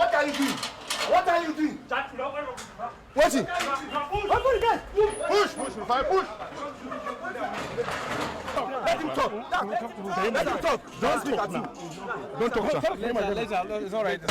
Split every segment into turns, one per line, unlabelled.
What are you doing? What are you doing? What's it? Push! Push! Push! Let him talk. Let him talk. Don't speak at him. Don't talk, sir.
It's all right.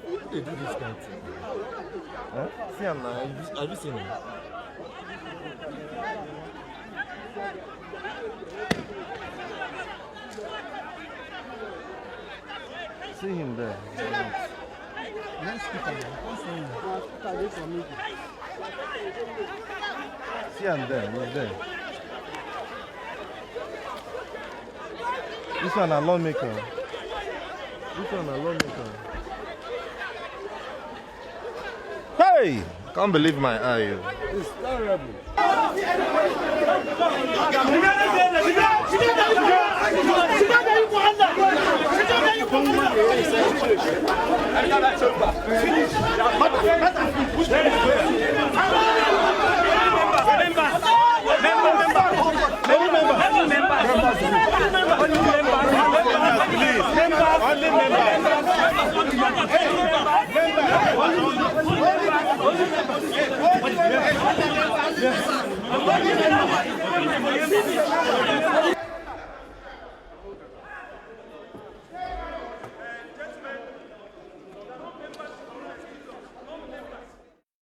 What do they do this kind of thing? Huh? See him now. Have you seen him? See him there. See him there. He's there. This one a lawmaker. This one a lawmaker. Hey! Can't believe my eye. It's terrible.